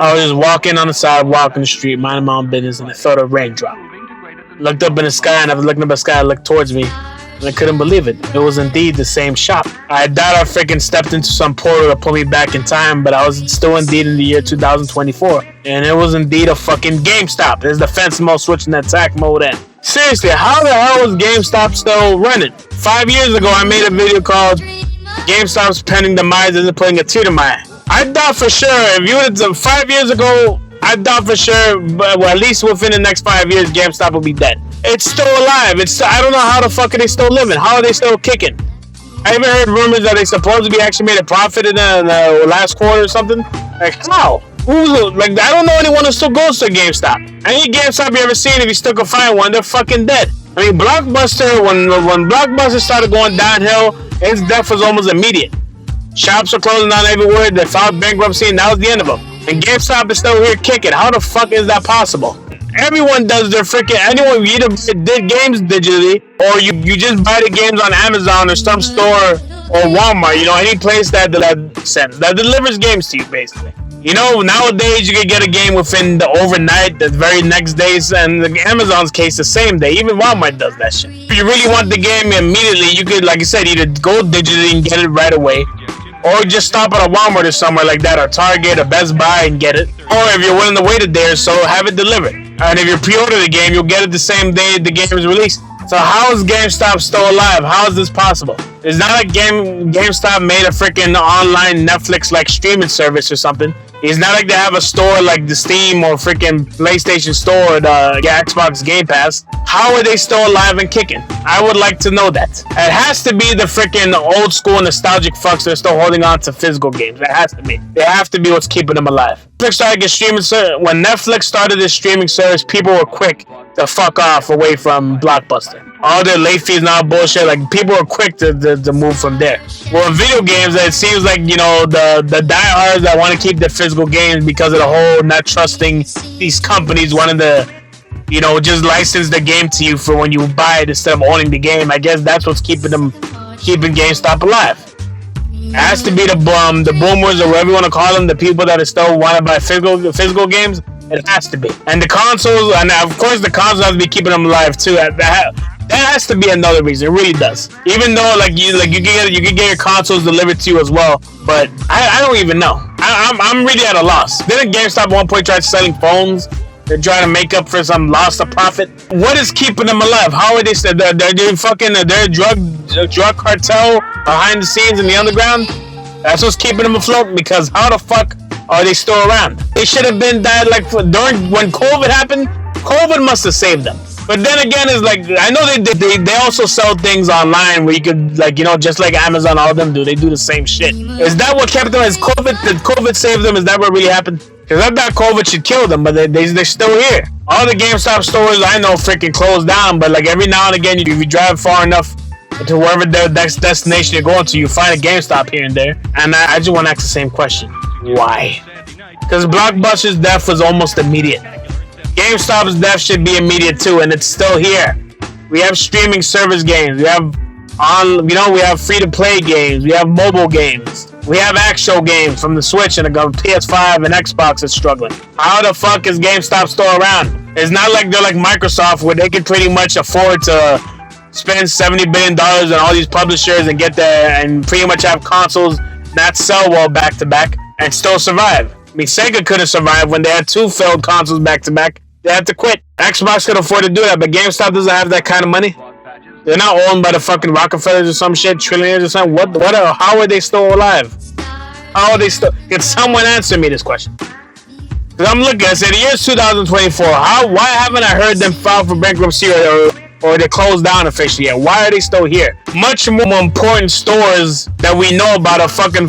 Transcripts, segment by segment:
I was just walking on the sidewalk in the street, minding my own business, and I felt a raindrop. Looked up in the sky, and I was looking up in the sky, looked towards me, and I couldn't believe it. It was indeed the same shop. I thought I freaking stepped into some portal to pull me back in time, but I was still indeed in the year 2024. And it was indeed a fucking GameStop. There's the fence mode switching that attack mode in. Seriously, how the hell is GameStop still running? 5 years ago, I made a video called GameStop's pending demise isn't putting a tear to my eye. I thought for sure, if you would have 5 years ago, I thought for sure, well, at least within the next 5 years, GameStop will be dead. It's still alive. I don't know how the fuck are they still living. How are they still kicking? I even heard rumors that they supposedly actually made a profit in the last quarter or something. Like, how? Like, I don't know anyone who still goes to GameStop. Any GameStop you ever seen, if you still can find one, they're fucking dead. I mean, Blockbuster, when Blockbuster started going downhill, its death was almost immediate. Shops are closing down everywhere. They filed bankruptcy, and that was the end of them. And GameStop is still here kicking. How the fuck is that possible? Everyone does their freaking... Anyone, you either did games digitally, or you just buy the games on Amazon or some store or Walmart. You know, any place that delivers games to you, basically. You know, nowadays you can get a game within the overnight, the very next days, and in Amazon's case, the same day. Even Walmart does that shit. If you really want the game immediately, you could, like I said, either go digitally and get it right away, or just stop at a Walmart or somewhere like that, or Target, or Best Buy and get it. Or if you're willing to wait a day or so, have it delivered. And if you pre-order the game, you'll get it the same day the game is released. So how is GameStop still alive? How is this possible? It's not like GameStop made a freaking online Netflix-like streaming service or something. It's not like they have a store like the Steam or freaking PlayStation Store or the Xbox Game Pass. How are they still alive and kicking? I would like to know that. It has to be the freaking old school nostalgic fucks that are still holding on to physical games. It has to be. They have to be what's keeping them alive. When Netflix started this streaming service, people were quick to fuck off away from Blockbuster. All their late fees and all bullshit, like people are quick to move from there. Well, in video games, it seems like, you know, the diehards that want to keep their physical games because of the whole not trusting these companies wanting to, you know, just license the game to you for when you buy it instead of owning the game. I guess that's what's keeping GameStop alive. It has to be the boomers or whatever you want to call them, the people that are still want to buy physical games. It has to be. And the consoles, and of course the consoles have to be keeping them alive too. That has to be another reason. It really does. Even though you can get your consoles delivered to you as well, but I don't even know. I'm really at a loss. Didn't GameStop at one point try selling phones? They're trying to make up for some loss of profit. What is keeping them alive? How are they? They're doing fucking. They're a drug cartel behind the scenes in the underground. That's what's keeping them afloat. Because how the fuck are they still around? They should have been dead during when COVID happened. COVID must have saved them. But then again, it's like, I know they also sell things online where you could, like, you know, just like Amazon, all of them do. They do the same shit. Is that what kept them? Did COVID save them? Is that what really happened? Because I thought COVID should kill them, but they're still here. All the GameStop stores I know freaking closed down, but like every now and again, if you drive far enough to wherever the next destination you're going to, you find a GameStop here and there. And I just want to ask the same question. Why? Because Blockbuster's death was almost immediate. GameStop's death should be immediate too, and it's still here. We have streaming service games. We have free-to-play games. We have mobile games. We have actual games from the Switch and the PS5 and Xbox is struggling. How the fuck is GameStop still around? It's not like they're like Microsoft where they can pretty much afford to spend $70 billion on all these publishers and get there and pretty much have consoles not sell well back to back and still survive. I mean, Sega couldn't survive when they had two failed consoles back to back. They had to quit. Xbox could afford to do that, but GameStop doesn't have that kind of money. They're not owned by the fucking Rockefellers or some shit, trillionaires or something. How are they still alive? How are they still? Can someone answer me this question? Because I'm looking, I said, the year's 2024. Why haven't I heard them file for bankruptcy or they closed down officially yet? Why are they still here? Much more important stores that we know about are fucking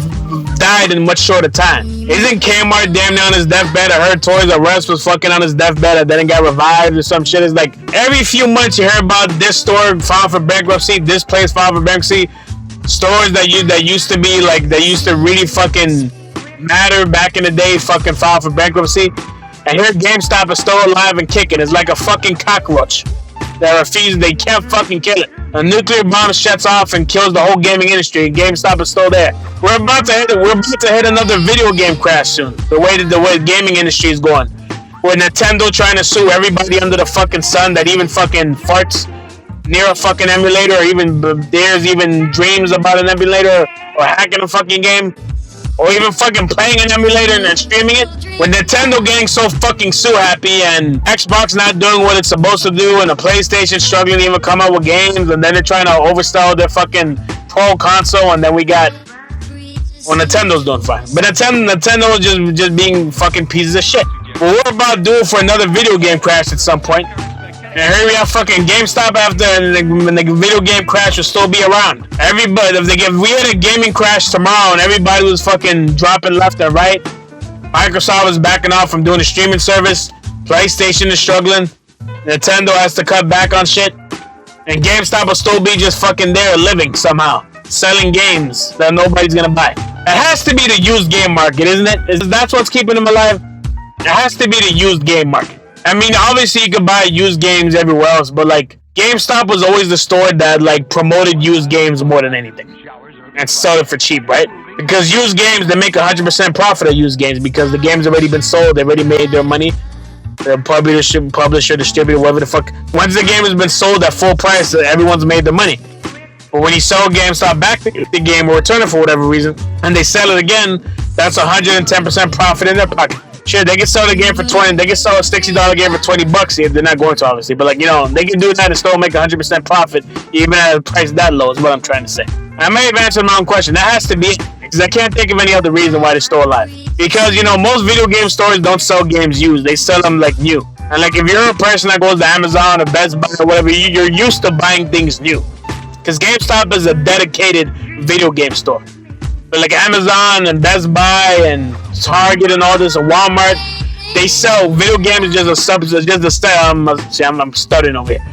died in much shorter time. Isn't Kmart damn near on his deathbed? I heard Toys R Us was fucking on his deathbed and then it got revived or some shit. It's like every few months you hear about this store filed for bankruptcy, this place filed for bankruptcy. Stores that used to be like, that used to really fucking matter back in the day, fucking filed for bankruptcy. And here GameStop is still alive and kicking. It's like a fucking cockroach that refuses, they can't fucking kill it. A nuclear bomb shuts off and kills the whole gaming industry. GameStop is still there. We're about to hit another video game crash soon. The way the gaming industry is going. With Nintendo trying to sue everybody under the fucking sun that even fucking farts near a fucking emulator, or even dares even dreams about an emulator, or hacking a fucking game, or even fucking playing an emulator and then streaming it. With Nintendo getting so fucking sue happy, and Xbox not doing what it's supposed to do, and the PlayStation struggling to even come out with games, and then they're trying to oversell their fucking Pro console, and then we got, well, Nintendo's doing fine, but Nintendo is just being fucking pieces of shit. Well, we're about due for another video game crash at some point. And here we have fucking GameStop after, and the video game crash will still be around. Everybody, if we had a gaming crash tomorrow and everybody was fucking dropping left and right, Microsoft is backing off from doing a streaming service, PlayStation is struggling, Nintendo has to cut back on shit, and GameStop will still be just fucking there living somehow, selling games that nobody's gonna buy. It has to be the used game market, isn't it? That's what's keeping them alive? It has to be the used game market. I mean, obviously you could buy used games everywhere else, but like GameStop was always the store that like promoted used games more than anything, and sell it for cheap, right? Because used games, they make 100% profit of used games because the game's already been sold, they already made their money. The publisher, distributor, whatever the fuck. Once the game has been sold at full price, everyone's made their money. But when you sell GameStop back the game or return it for whatever reason, and they sell it again, that's 110% profit in their pocket. Sure, they can sell the game for 20. They can sell a $60 game for $20 if they're not going to, obviously. But like, you know, they can do that and still make 100% profit even at a price that low. Is what I'm trying to say. I may have answered my own question. That has to be because I can't think of any other reason why they're still alive. Because you know, most video game stores don't sell games used. They sell them like new. And like, if you're a person that goes to Amazon or Best Buy or whatever, you're used to buying things new. Because GameStop is a dedicated video game store. But like Amazon and Best Buy and Target and all this, and Walmart, they sell video games just a substance, I'm stuttering over here.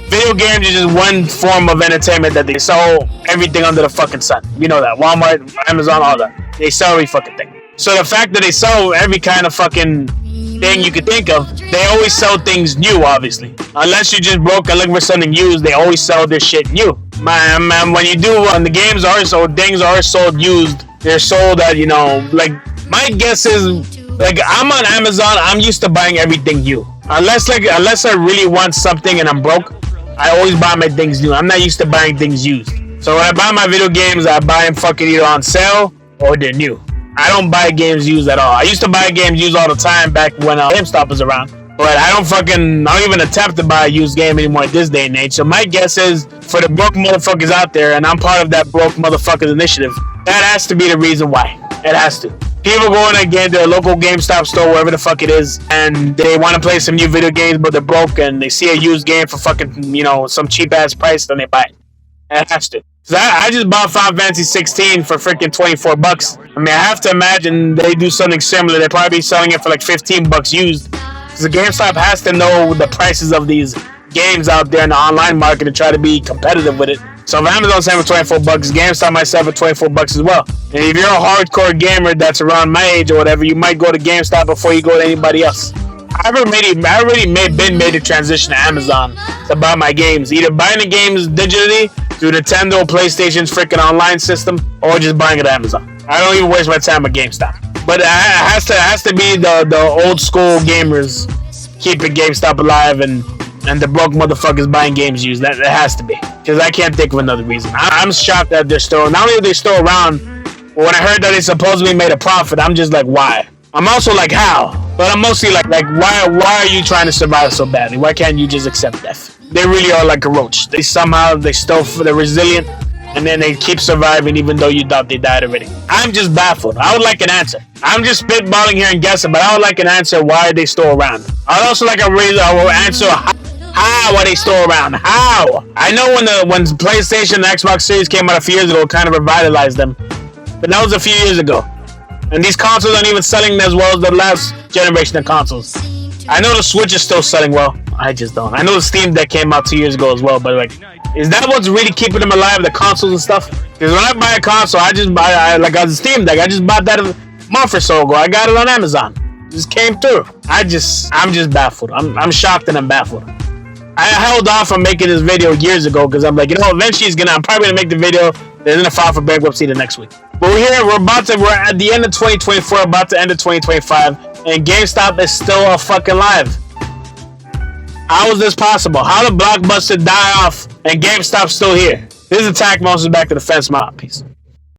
Video games is just one form of entertainment that they sell everything under the fucking sun. You know that. Walmart, Amazon, all that. They sell every fucking thing. So the fact that they sell every kind of fucking thing you could think of, they always sell things new, obviously. Unless you just broke and looking for something used, they always sell their shit new. Man, when the games are sold, things are sold used. They're sold at, you know, like, my guess is, like, I'm on Amazon, I'm used to buying everything new. Unless I really want something and I'm broke, I always buy my things new. I'm not used to buying things used. So when I buy my video games, I buy them fucking either on sale or they're new. I don't buy games used at all. I used to buy games used all the time back when GameStop was around. But I don't even attempt to buy a used game anymore at this day and age. So my guess is, for the broke motherfuckers out there, and I'm part of that broke motherfuckers initiative, that has to be the reason why. It has to. People go in again to a local GameStop store, wherever the fuck it is, and they want to play some new video games, but they're broke, and they see a used game for fucking, you know, some cheap ass price, then they buy it. It has to. I just bought Final Fantasy 16 for freaking $24. I mean, I have to imagine they do something similar. They're probably selling it for like $15 used. Because the GameStop has to know the prices of these games out there in the online market and try to be competitive with it. So if Amazon's selling for $24, GameStop might sell for $24 as well. And if you're a hardcore gamer that's around my age or whatever, you might go to GameStop before you go to anybody else. I already made the transition to Amazon to buy my games. Either buying the games digitally through Nintendo, PlayStation's freaking online system, or just buying it at Amazon. I don't even waste my time at GameStop. But it has to be the old school gamers keeping GameStop alive and the broke motherfuckers buying games used. That it has to be. Because I can't think of another reason. I'm shocked that they're still, not only are they still around, but when I heard that they supposedly made a profit, I'm just like, why? I'm also like, how? But I'm mostly like why are you trying to survive so badly? Why can't you just accept death? They really are like a roach. They're resilient, and then they keep surviving even though you thought they died already. I'm just baffled. I would like an answer. I'm just spitballing here and guessing, but I would like an answer. Why are they still around? I'd also like a reason. I will answer how are they still around? How? I know when PlayStation and Xbox Series came out a few years ago, it kind of revitalized them, but that was a few years ago. And these consoles aren't even selling as well as the last generation of consoles. I know the Switch is still selling well. I just don't. I know the Steam Deck came out 2 years ago as well, but like, is that what's really keeping them alive, the consoles and stuff? Because when I buy a console, I just buy, like a Steam Deck, I just bought that a month or so ago. I got it on Amazon. It just came through. I'm just baffled. I'm shocked and I'm baffled. I held off on making this video years ago because I'm like, eventually I'm probably gonna make the video. They're gonna file for bankruptcy the next week. But we're at the end of 2024, about to end of 2025, and GameStop is still fucking live. How is this possible? How did Blockbuster die off and GameStop's still here? This is Attack Monsters Back to the Fence, my piece.